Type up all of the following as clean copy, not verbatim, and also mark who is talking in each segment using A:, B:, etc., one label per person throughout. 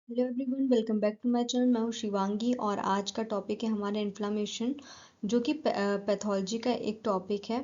A: Hello everyone, welcome back to my channel. मैं हूँ शिवांगी और आज का टॉपिक है हमारा इन्फ्लामेशन, जो कि पैथोलॉजी का एक टॉपिक है।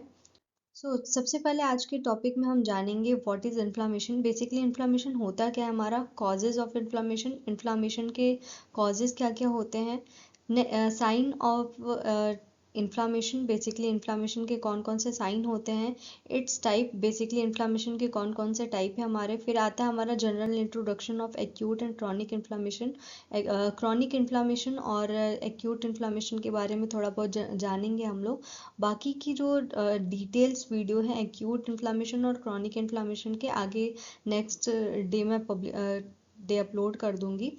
A: सबसे पहले आज के टॉपिक में हम जानेंगे what is inflammation. Basically inflammation होता क्या है, हमारा कॉजेज़ ऑफ इन्फ्लामेशन, इन्फ्लामेशन के कॉजेज़ क्या क्या होते हैं, sign of inflammation. Basically inflammation के कौन कौन से साइन होते हैं, इट्स टाइप, बेसिकली इन्फ्लामेशन के कौन कौन से टाइप है हमारे। फिर आता है हमारा general introduction of acute and chronic inflammation. Chronic inflammation और एक्यूट इन्फ्लामेशन के बारे में थोड़ा बहुत जानेंगे हम लोग। बाकी की जो डिटेल्स वीडियो है एक्यूट इन्फ्लामेशन और क्रॉनिक इन्फ्लामेशन के, आगे नेक्स्ट डे में डे अपलोड कर दूंगी।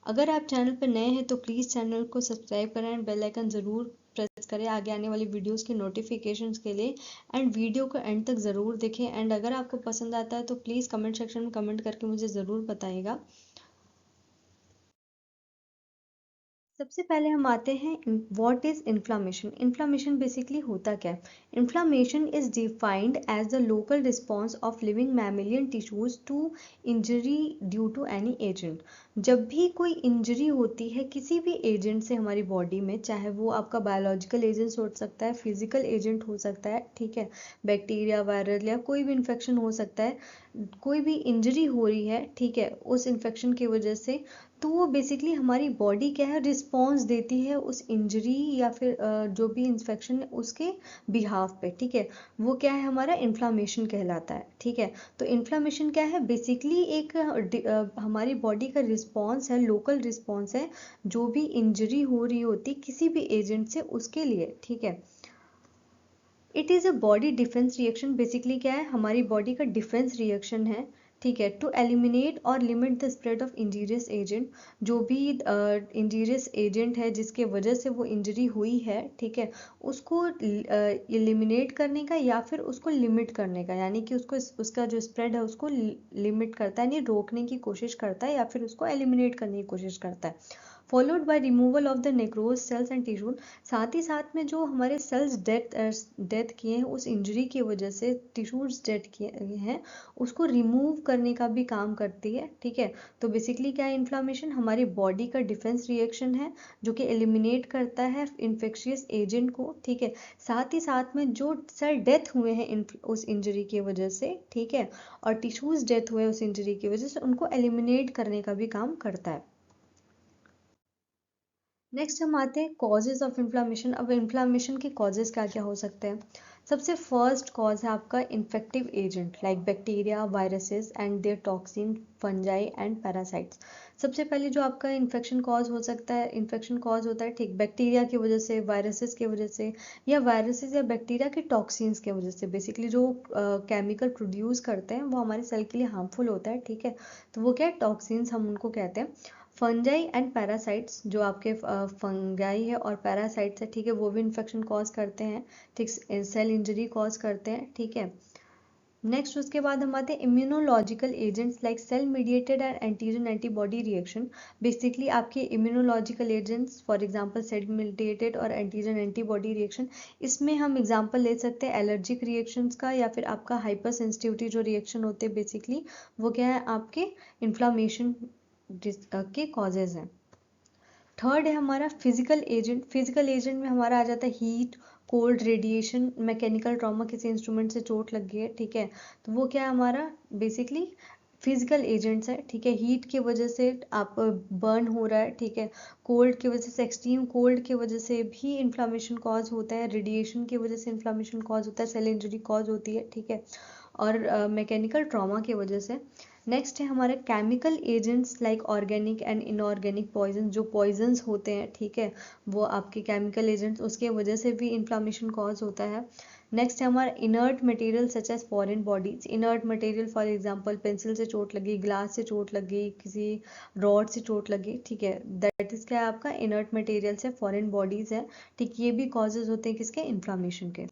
A: अगर आप चैनल पर नए हैं तो प्लीज़ चैनल को सब्सक्राइब करें एंड बेल आइकन ज़रूर प्रेस करें आगे आने वाली वीडियोस के नोटिफिकेशंस के लिए। एंड वीडियो को एंड तक ज़रूर देखें एंड अगर आपको पसंद आता है तो प्लीज़ कमेंट सेक्शन में कमेंट करके मुझे ज़रूर बताइएगा। सबसे पहले हम आते हैं what is inflammation. Inflammation basically होता क्या है। Inflammation is defined as the local response of living mammalian tissues to injury due to any agent. जब भी कोई इंजरी होती है किसी भी एजेंट से हमारी बॉडी में, चाहे वो आपका बायोलॉजिकल एजेंट हो सकता है, फिजिकल एजेंट हो सकता है, ठीक है, बैक्टीरिया, वायरल या कोई भी इन्फेक्शन हो सकता है, कोई भी इंजरी हो रही है, ठीक है, उस इन्फेक्शन की वजह से, तो वो बेसिकली हमारी बॉडी क्या है, रिस्पॉन्स देती है उस इंजरी या फिर जो भी इंफेक्शन है उसके बिहाफ पे, ठीक है। वो क्या है, हमारा इन्फ्लामेशन कहलाता है, ठीक है। तो इन्फ्लामेशन क्या है, बेसिकली एक हमारी बॉडी का रिस्पॉन्स है, लोकल रिस्पॉन्स है, जो भी इंजरी हो रही होती किसी भी एजेंट से उसके लिए, ठीक है। It is a body defence reaction. Basically क्या है, हमारी बॉडी का डिफेंस रिएक्शन है, ठीक है, टू एलिमिनेट और limit the spread of injurious agent. जो भी इंजीरियस एजेंट है जिसके वजह से वो इंजरी हुई है, ठीक है, उसको एलिमिनेट करने का या फिर उसको लिमिट करने का, यानी कि उसको उसका जो स्प्रेड है उसको लिमिट करता है, यानी रोकने की कोशिश करता है या फिर उसको एलिमिनेट करने की कोशिश करता है। Followed by removal of the necrose cells and tissues. साथ ही साथ में जो हमारे सेल्स डेथ किए हैं उस इंजरी की वजह से, टिश्यूज डेथ किए हैं, उसको रिमूव करने का भी काम करती है, ठीक है। तो बेसिकली क्या है, इन्फ्लामेशन हमारी बॉडी का डिफेंस रिएक्शन है जो कि एलिमिनेट करता है इन्फेक्शियस एजेंट को, ठीक है। साथ ही साथ में जो सेल डेथ हुए हैं उस इंजरी की वजह से, ठीक है, और टिश्यूज डेथ हुए उस इंजरी की वजह से, उनको एलिमिनेट करने का भी काम करता है। नेक्स्ट हम आते हैं कॉजेज ऑफ इन्फ्लामेशन। अब इन्फ्लामेशन के कॉजेज क्या क्या हो सकते हैं। सबसे फर्स्ट कॉज है आपका infective agent like bacteria, viruses and their toxin, fungi and parasites. सबसे पहले जो आपका इन्फेक्शन कॉज हो सकता है, इन्फेक्शन कॉज होता है, ठीक, बैक्टीरिया की वजह से, वायरसेस की वजह से, या वायरसेस या बैक्टीरिया के टॉक्सिन्स की वजह से। बेसिकली जो केमिकल प्रोड्यूस करते हैं वो हमारे सेल के लिए हार्मफुल होता है, ठीक है, तो वो क्या है, टॉक्सिन्स हम उनको कहते हैं। फंजाई एंड पैरासाइट्स, जो आपके फंगाई है और पैरासाइट्स है, ठीक है, वो भी इन्फेक्शन कॉज करते हैं, ठीक, सेल इंजरी कॉज करते हैं, ठीक है। नेक्स्ट उसके बाद हम आते हैं immunological agents like cell mediated and antigen antibody reaction. Basically आपके immunological agents, for example cell mediated और एंटीजन एंटीबॉडी रिएक्शन, इसमें हम एग्जांपल ले सकते हैं एलर्जिक रिएक्शंस का, या फिर आपका हाइपर सेंसिटिविटी जो रिएक्शन होते हैं, बेसिकली वो क्या है, आपके इन्फ्लामेशन के कॉजेज हैं। थर्ड है हमारा फिजिकल एजेंट। फिजिकल एजेंट में हमारा आ जाता है heat, cold, radiation, mechanical trauma, किसी इंस्ट्रूमेंट से चोट लग गई है, ठीक है, तो वो क्या है हमारा बेसिकली फिजिकल एजेंट्स है, ठीक है। हीट की वजह से आप बर्न हो रहा है, ठीक है, कोल्ड की वजह से, एक्सट्रीम कोल्ड की वजह से भी इन्फ्लामेशन कॉज होता है, रेडिएशन की वजह से इन्फ्लामेशन कॉज होता है, सेल इंजरी कॉज होती है, ठीक है, और मैकेनिकल ट्रॉमा की वजह से। नेक्स्ट है हमारे chemical agents like organic and inorganic poison. जो पॉइजन्स होते हैं, ठीक है, वो आपके केमिकल एजेंट्स, उसके वजह से भी इन्फ्लामेशन कॉज होता है। नेक्स्ट है हमारा inert material such as foreign bodies. Inert material for example pencil से चोट लगी, ग्लास से चोट लगी, किसी रॉड से चोट लगी, ठीक है, दैट इज क्या है, आपका इनर्ट मटेरियल से फॉरेन बॉडीज है, ठीक, ये भी कॉजेज होते हैं किसके, इन्फ्लामेशन के।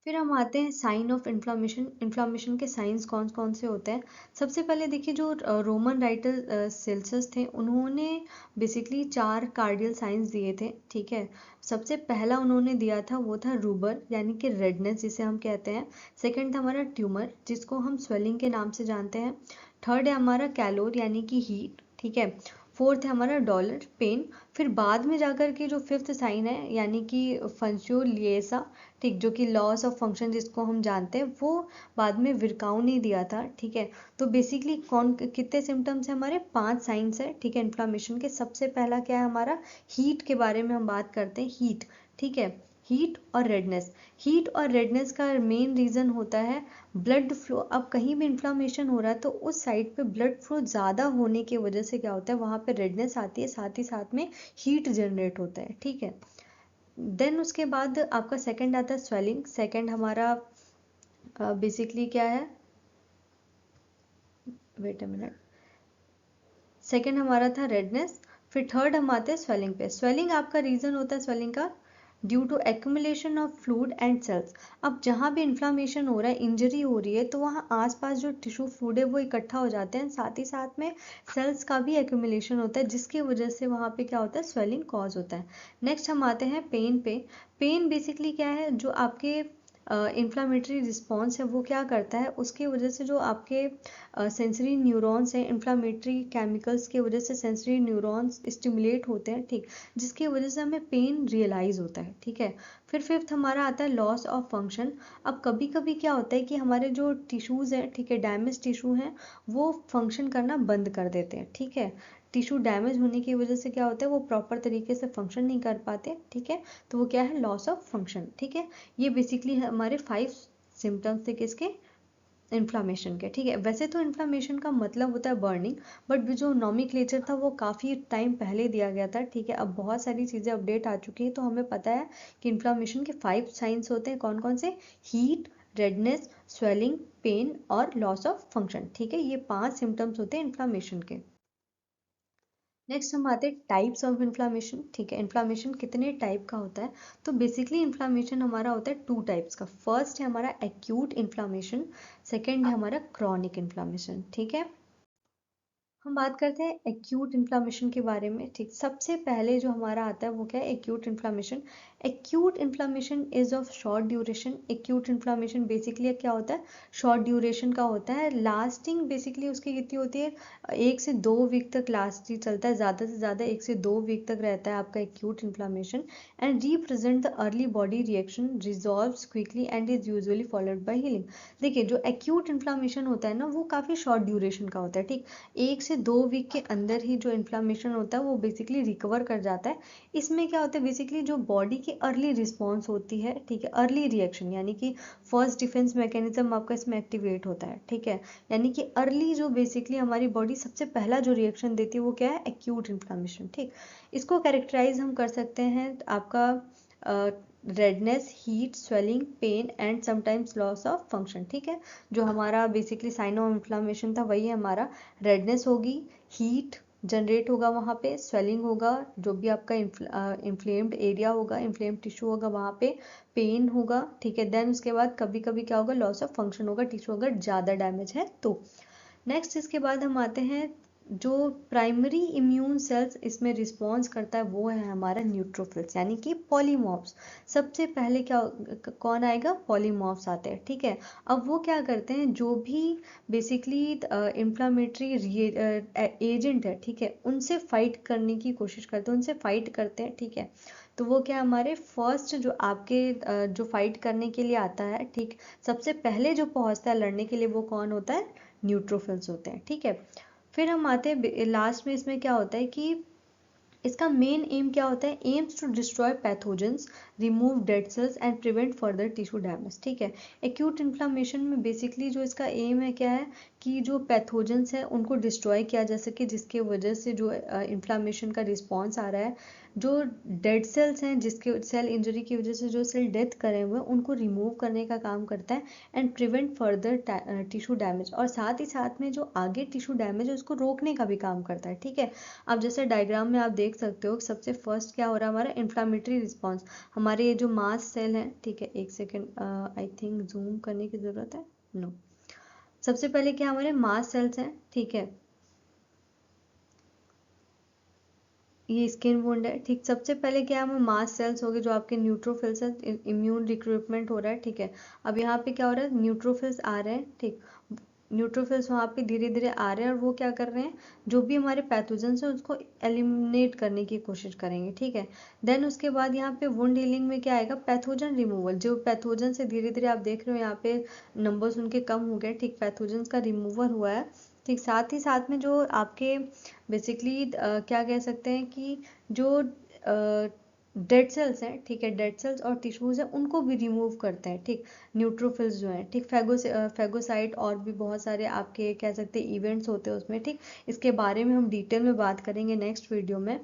A: फिर हम आते हैं साइन ऑफ इन्फ्लामेशन। इन्फ्लामेशन के साइंस कौन कौन से होते हैं। सबसे पहले देखिए, जो रोमन राइटर सेल्सस थे, उन्होंने बेसिकली 4 कार्डियल साइंस दिए थे, ठीक है। सबसे पहला उन्होंने दिया था वो था रूबर, यानी कि रेडनेस जिसे हम कहते हैं। सेकंड था हमारा ट्यूमर, जिसको हम स्वेलिंग के नाम से जानते हैं। थर्ड है हमारा कैलोर यानी कि हीट, ठीक है। फोर्थ है हमारा डॉलर पेन। फिर बाद में जाकर के जो फिफ्थ साइन है यानी कि फंक्शो लिएसा, ठीक, जो कि लॉस ऑफ फंक्शन जिसको हम जानते हैं, वो बाद में विर्काउ ने दिया था, ठीक है। तो बेसिकली कौन कितने सिम्टम्स हैं हमारे, 5 साइंस है, ठीक है, इन्फ्लामेशन के। सबसे पहला क्या है हमारा, हीट के बारे में हम बात करते हैं, हीट, ठीक है। हीट और रेडनेस, हीट और रेडनेस का मेन रीजन होता है ब्लड फ्लो। अब कहीं भी इन्फ्लामेशन हो रहा है तो उस साइड पे ब्लड फ्लो ज़्यादा होने की वजह से क्या होता है, वहाँ पे रेडनेस आती है, साथ ही साथ में हीट जनरेट होता है, ठीक है। देन उसके बाद आपका सेकंड आता है स्वेलिंग। सेकंड हमारा बेसिकली क्या है, वेट अ मिनट, सेकंड हमारा था रेडनेस। फिर थर्ड हम आते हैं स्वेलिंग पे। स्वेलिंग आपका रीजन होता है स्वेलिंग का due to accumulation of fluid and cells. अब जहाँ भी इन्फ्लामेशन हो रहा है, इंजरी हो रही है, तो वहाँ आसपास जो टिश्यू फ्लूइड है वो इकट्ठा हो जाते हैं, साथ ही साथ में सेल्स का भी एक्यूमुलेशन होता है, जिसकी वजह से वहाँ पे क्या होता है, स्वेलिंग कॉज होता है। नेक्स्ट हम आते हैं पेन पे। पेन बेसिकली क्या है, जो आपके इन्फ्लामेटरी रिस्पॉन्स है वो क्या करता है, उसकी वजह से जो आपके सेंसरी न्यूरॉन्स हैं, इन्फ्लामेटरी केमिकल्स की वजह से सेंसरी न्यूरॉन्स स्टिमुलेट होते हैं, ठीक, जिसकी वजह से हमें पेन रियलाइज होता है, ठीक है। फिर फिफ्थ हमारा आता है लॉस ऑफ फंक्शन। अब कभी कभी क्या होता है कि हमारे जो टिश्यूज़ हैं, ठीक है, डैमेज टिश्यू हैं, वो फंक्शन करना बंद कर देते हैं, ठीक है। टिश्यू डैमेज होने की वजह से क्या होता है, वो प्रॉपर तरीके से फंक्शन नहीं कर पाते, ठीक है। तो वो क्या है, लॉस ऑफ फंक्शन, ठीक है। ये बेसिकली हमारे 5 सिम्टम्स थे किसके, इन्फ्लामेशन के, ठीक है। वैसे तो इन्फ्लामेशन का मतलब होता है बर्निंग, बट जो नॉमेनक्लेचर था वो काफ़ी टाइम पहले दिया गया था, ठीक है। अब बहुत सारी चीज़ें अपडेट आ चुकी हैं, तो हमें पता है कि इन्फ्लामेशन के 5 साइंस होते हैं, कौन कौन से, हीट, रेडनेस, स्वेलिंग, पेन और लॉस ऑफ फंक्शन, ठीक है। ये 5 सिम्टम्स होते हैं इन्फ्लामेशन के। नेक्स्ट हम आते हैं टाइप्स ऑफ इन्फ्लामेशन, ठीक है। इन्फ्लामेशन कितने टाइप का होता है, तो बेसिकली इन्फ्लामेशन हमारा होता है 2 टाइप्स का। फर्स्ट है हमारा एक्यूट इन्फ्लामेशन, सेकेंड है हमारा क्रॉनिक इन्फ्लामेशन, ठीक है। हम बात करते हैं एक्यूट इन्फ्लामेशन के बारे में, ठीक। सबसे पहले जो हमारा आता है वो क्या है, acute inflammation. Acute inflammation is of short duration. Acute inflammation basically क्या होता है, शॉर्ट ड्यूरेशन का होता है। लास्टिंग बेसिकली उसकी कितनी होती है, 1 से 2 वीक तक लास्ट चलता है, ज़्यादा से ज़्यादा 1 से 2 वीक तक रहता है आपका acute inflammation. And represent the early body reaction, resolves quickly and is usually followed by healing. देखिए जो एक्यूट इन्फ्लामेशन होता है ना, वो काफ़ी शॉर्ट ड्यूरेशन का होता है, ठीक। 1 से 2 वीक के अंदर ही जो इन्फ्लामेशन होता है वो बेसिकली रिकवर कर जाता है। इसमें क्या होता है, बेसिकली जो बॉडी की अर्ली रिस्पॉन्स होती है, ठीक है, अर्ली रिएक्शन, यानी कि फर्स्ट डिफेंस मैकेनिज्म आपका इसमें एक्टिवेट होता है, ठीक है। यानी कि अर्ली जो बेसिकली हमारी बॉडी सबसे पहला जो रिएक्शन देती है वो क्या है, एक्यूट इन्फ्लामेशन, ठीक। इसको कैरेक्टराइज हम कर सकते हैं आपका redness, heat, swelling, pain and sometimes loss of function, ठीक है। जो हमारा बेसिकली साइन ऑफ इन्फ्लामेशन था वही हमारा रेडनेस होगी, हीट जनरेट होगा वहाँ पे, स्वेलिंग होगा, जो भी आपका इन्फ्लेम्ड एरिया होगा, इन्फ्लेम्ड टिश्यू होगा वहाँ पे, पेन होगा, ठीक है। देन उसके बाद कभी कभी क्या होगा, लॉस ऑफ फंक्शन होगा, टिश्यू अगर ज़्यादा डैमेज है तो। नेक्स्ट इसके बाद हम आते हैं, जो प्राइमरी इम्यून सेल्स इसमें रिस्पॉन्स करता है वो है हमारा न्यूट्रोफिल्स यानी कि पॉलीमॉर्फ्स। सबसे पहले क्या कौन आएगा, पॉलीमॉर्फ्स आते हैं, ठीक है। अब वो क्या करते हैं, जो भी बेसिकली इंफ्लामेटरी एजेंट है, ठीक है, उनसे फाइट करने की कोशिश करते हैं, उनसे फाइट करते हैं, ठीक है। तो वो क्या हमारे फर्स्ट जो आपके जो फाइट करने के लिए आता है, ठीक, सबसे पहले जो पहुंचता है लड़ने के लिए वो कौन होता है, न्यूट्रोफिल्स होते हैं, ठीक है। फिर हम आते हैं लास्ट में, इसमें क्या होता है कि इसका मेन एम क्या होता है, aims to destroy pathogens, remove dead cells and prevent further tissue damage, ठीक है। एक्यूट इन्फ्लामेशन में बेसिकली जो इसका एम है क्या है, कि जो पैथोजेंस है उनको डिस्ट्रॉय किया जा सके, जिसके वजह से जो इन्फ्लामेशन का रिस्पॉन्स आ रहा है, जो डेड सेल्स हैं, जिसके सेल इंजरी की वजह से जो सेल डेथ करे हुए हैं उनको रिमूव करने का काम करता है and prevent further tissue damage, और साथ ही साथ में जो आगे टिश्यू डैमेज है उसको रोकने का भी काम करता है, ठीक है। अब जैसे डायग्राम में आप देख सकते हो, सबसे फर्स्ट क्या हो रहा है हमारा, इन्फ्लामेटरी रिस्पॉन्स। हमारे ये जो मास्ट सेल हैं, ठीक है, एक सेकेंड, आई थिंक जूम करने की ज़रूरत है, नो। सबसे पहले क्या हमारे मास्ट सेल्स हैं, ठीक है, ये स्किन वुंड है, ठीक। सबसे पहले क्या है, मास्ट सेल्स हो गए जो आपके न्यूट्रोफिल्स हैं, इम्यून रिक्रूटमेंट हो रहा है, ठीक है। अब यहाँ पे क्या हो रहा है, न्यूट्रोफिल्स आ रहे हैं, ठीक। न्यूट्रोफिल्स वहाँ पे धीरे धीरे आ रहे हैं और वो क्या कर रहे हैं, जो भी हमारे पैथोजेंस हैं उसको एलिमिनेट करने की कोशिश करेंगे, ठीक है। देन उसके बाद यहाँ पे वुंड हीलिंग में क्या आएगा, पैथोजन रिमूवल। जो पैथोजन से धीरे धीरे आप देख रहे हो यहाँ पे नंबर्स उनके कम हो गए, ठीक, पैथोजेंस का रिमूवल हुआ है, ठीक। साथ ही साथ में जो आपके बेसिकली क्या कह सकते हैं कि जो डेड सेल्स हैं, ठीक है, डेड सेल्स और टिश्यूज हैं उनको भी रिमूव करते हैं, ठीक, न्यूट्रोफिल्स जो हैं, ठीक। फेगोसाइट और भी बहुत सारे आपके कह सकते हैं इवेंट्स होते हैं उसमें, ठीक। इसके बारे में हम डिटेल में बात करेंगे नेक्स्ट वीडियो में।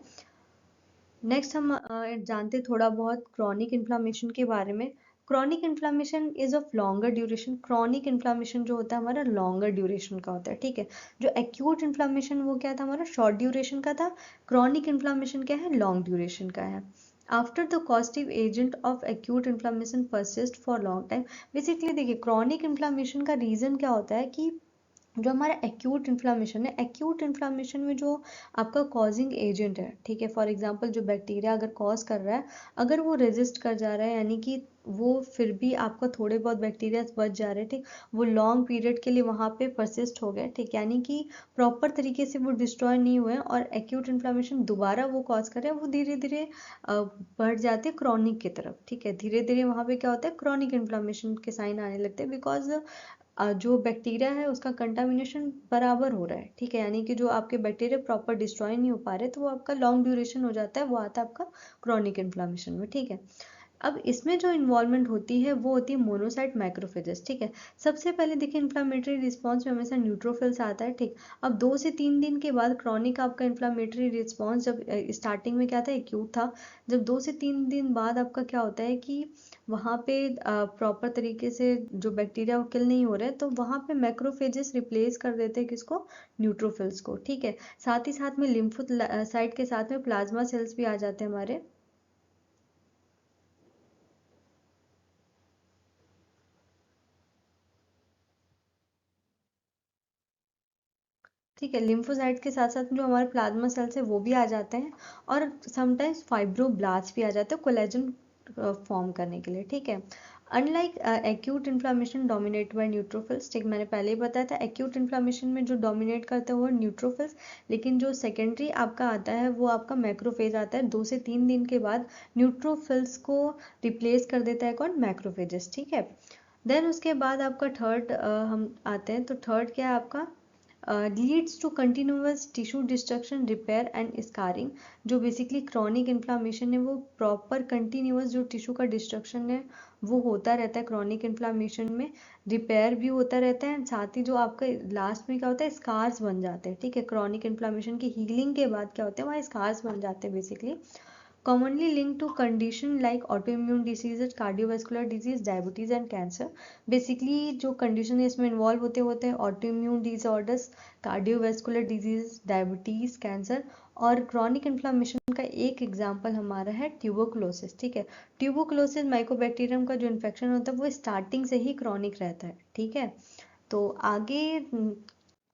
A: नेक्स्ट हम जानते थोड़ा बहुत क्रॉनिक इन्फ्लामेशन के बारे में। Chronic inflammation is of longer duration. Chronic inflammation जो होता है हमारा लॉन्गर ड्यूरेशन का होता है, ठीक है। जो एक्यूट इन्फ्लामेशन वो क्या था हमारा, शॉर्ट ड्यूरेशन का था। क्रॉनिक इन्फ्लामेशन क्या है, लॉन्ग ड्यूरेशन का है। After the causative agent of acute inflammation persist for long time. Basically देखिए क्रॉनिक इन्फ्लामेशन का रीजन क्या होता है कि जो हमारा एक्यूट इन्फ्लामेशन है, एक्यूट इन्फ्लामेशन में जो आपका कॉजिंग एजेंट है, ठीक है, फॉर एग्जांपल जो बैक्टीरिया अगर कॉज कर रहा है, अगर वो रेजिस्ट कर जा रहा है, यानी कि वो फिर भी आपका थोड़े बहुत बैक्टीरिया बच जा रहे हैं, ठीक, वो लॉन्ग पीरियड के लिए वहाँ पे परसिस्ट हो गए, ठीक, यानी कि प्रॉपर तरीके से वो डिस्ट्रॉय नहीं हुए और एक्यूट इन्फ्लामेशन दोबारा वो कॉज कर रहे हैं, वो धीरे धीरे बढ़ जाते हैं क्रॉनिक की तरफ, ठीक है। धीरे धीरे वहाँ पे क्या होता है, क्रॉनिक इन्फ्लामेशन के साइन आने लगते हैं, बिकॉज जो बैक्टीरिया है उसका कंटामिनेशन बराबर हो रहा है, ठीक है, यानी कि जो आपके बैक्टीरिया प्रॉपर डिस्ट्रॉय नहीं हो पा रहे, तो वो आपका लॉन्ग ड्यूरेशन हो जाता है, वो आता है आपका क्रॉनिक इन्फ्लामेशन में, ठीक है। अब इसमें जो इन्वॉल्वमेंट होती है वो होती है मोनोसाइट मैक्रोफेजेस, ठीक है। सबसे पहले देखिए इन्फ्लामेटरी रिस्पॉन्स में हमेशा न्यूट्रोफिल्स आता है, ठीक। अब 2 से 3 दिन के बाद क्रॉनिक आपका इन्फ्लामेटरी रिस्पॉन्स, जब स्टार्टिंग में क्या था, एक्यूट था, जब 2 से 3 दिन बाद आपका क्या होता है कि वहाँ पे प्रॉपर तरीके से जो बैक्टीरिया वो किल नहीं हो रहे, तो वहाँ पे मैक्रोफेजेस रिप्लेस कर देते हैं किसको, न्यूट्रोफिल्स को, ठीक है। साथ ही साथ में लिम्फोसाइट के साथ में प्लाज्मा सेल्स भी आ जाते हैं हमारे, ठीक है। लिम्फोसाइट के साथ साथ जो हमारे प्लाज्मा सेल्स है वो भी आ जाते हैं, और समटाइम्स फाइब्रोब्लास्ट भी आ जाते हैं कोलेजन फॉर्म करने के लिए, ठीक है। Unlike acute inflammation dominate by neutrophils, ठीक, मैंने पहले ही बताया था एक्यूट इन्फ्लामेशन में जो डोमिनेट करता है वो न्यूट्रोफिल्स, लेकिन जो सेकेंडरी आपका आता है वो आपका मैक्रोफेज आता है, 2 से 3 दिन के बाद न्यूट्रोफिल्स को रिप्लेस कर देता है कौन, मैक्रोफेजेस, ठीक है। देन उसके बाद आपका थर्ड हम आते हैं, तो थर्ड क्या है आपका, leads to continuous tissue destruction, repair and scarring. जो बेसिकली क्रॉनिक इन्फ्लामेशन है वो प्रॉपर कंटिन्यूअस जो टिश्यू का डिस्ट्रक्शन है वो होता रहता है क्रॉनिक इन्फ्लामेशन में, रिपेयर भी होता रहता है, साथ ही जो आपका लास्ट में क्या होता है, स्कार्स बन जाते हैं, ठीक है। क्रॉनिक इन्फ्लामेशन की हीलिंग के बाद क्या होता है, वहाँ स्कार्स बन जाते हैं basically. commonly linked to condition like autoimmune diseases, cardiovascular disease, diabetes and cancer। basically जो condition है इसमें involve होते हैं autoimmune disorders, cardiovascular disease, diabetes, cancer, और chronic inflammation का एक एग्जाम्पल हमारा है ट्यूबरकुलोसिस, ठीक है। ट्यूबरकुलोसिस माइकोबैक्टीरियम का जो इन्फेक्शन होता है वो स्टार्टिंग से ही क्रॉनिक रहता है, ठीक है। तो आगे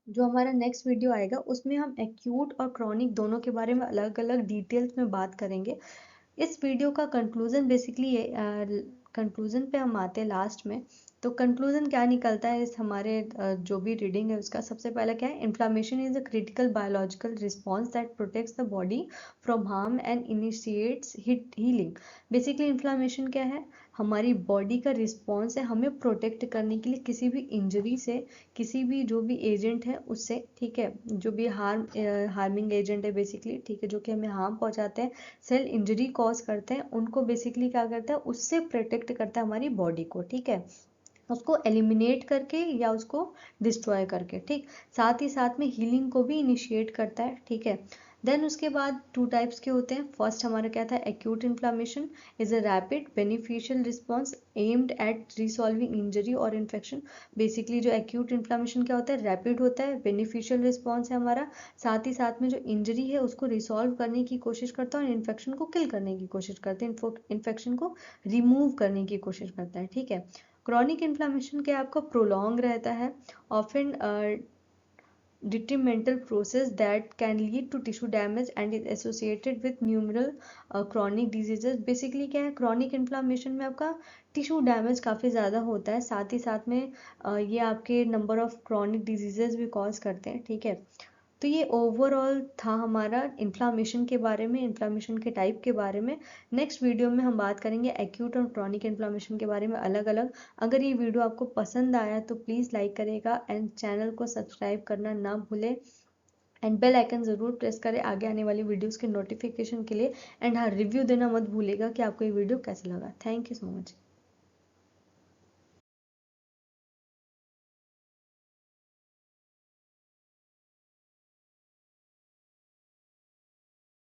A: जो हमारा नेक्स्ट वीडियो आएगा उसमें हम एक्यूट और क्रॉनिक दोनों के बारे में अलग अलग डिटेल्स में बात करेंगे। इस वीडियो का कंक्लूजन बेसिकली कंक्लूजन पे हम आते हैं लास्ट में। तो कंक्लूजन क्या निकलता है इस हमारे जो भी रीडिंग है उसका, सबसे पहला क्या है, inflammation is a critical biological response that protects the body from harm and initiates healing. Basically inflammation क्या है, हमारी बॉडी का रिस्पॉन्स है हमें प्रोटेक्ट करने के लिए किसी भी इंजरी से, किसी भी जो भी एजेंट है उससे, ठीक है, जो भी हार्मिंग एजेंट है बेसिकली, ठीक है, जो कि हमें हार्म पहुंचाते हैं, सेल इंजरी कॉज करते हैं, उनको बेसिकली क्या करता है, उससे प्रोटेक्ट करता है हमारी बॉडी को, ठीक है, उसको एलिमिनेट करके या उसको डिस्ट्रॉय करके, ठीक। साथ ही साथ में हीलिंग को भी इनिशिएट करता है, ठीक है। देन उसके बाद 2 टाइप्स के होते हैं। फर्स्ट हमारा क्या था, acute inflammation is a rapid beneficial response aimed at resolving injury और इन्फेक्शन। बेसिकली जो एक्यूट इन्फ्लामेशन क्या होता है, रैपिड होता है, बेनिफिशियल रिस्पॉन्स है हमारा, साथ ही साथ में जो इंजरी है उसको रिसॉल्व करने की कोशिश करता है और इन्फेक्शन को किल करने की कोशिश करते हैं, इन्फेक्शन को रिमूव करने की कोशिश करता है, ठीक है। क्रॉनिक इन्फ्लामेशन क्या आपका प्रोलॉन्ग रहता है, often detrimental process that can lead to tissue damage and is associated with numerous chronic diseases. Basically क्या है, chronic inflammation में आपका टिश्यू डैमेज काफ़ी ज़्यादा होता है, साथ ही साथ में ये आपके नंबर ऑफ chronic diseases भी कॉज करते हैं, ठीक है। तो ये ओवरऑल था हमारा इन्फ्लामेशन के बारे में, इन्फ्लामेशन के टाइप के बारे में। नेक्स्ट वीडियो में हम बात करेंगे एक्यूट और क्रॉनिक इन्फ्लामेशन के बारे में अलग अलग। अगर ये वीडियो आपको पसंद आया तो प्लीज़ लाइक करेगा एंड चैनल को सब्सक्राइब करना ना भूले एंड बेल आइकन ज़रूर प्रेस करें आगे आने वाली वीडियोज़ के नोटिफिकेशन के लिए। एंड हाँ, रिव्यू देना मत भूलेगा कि आपको ये वीडियो कैसा लगा। Thank you so much.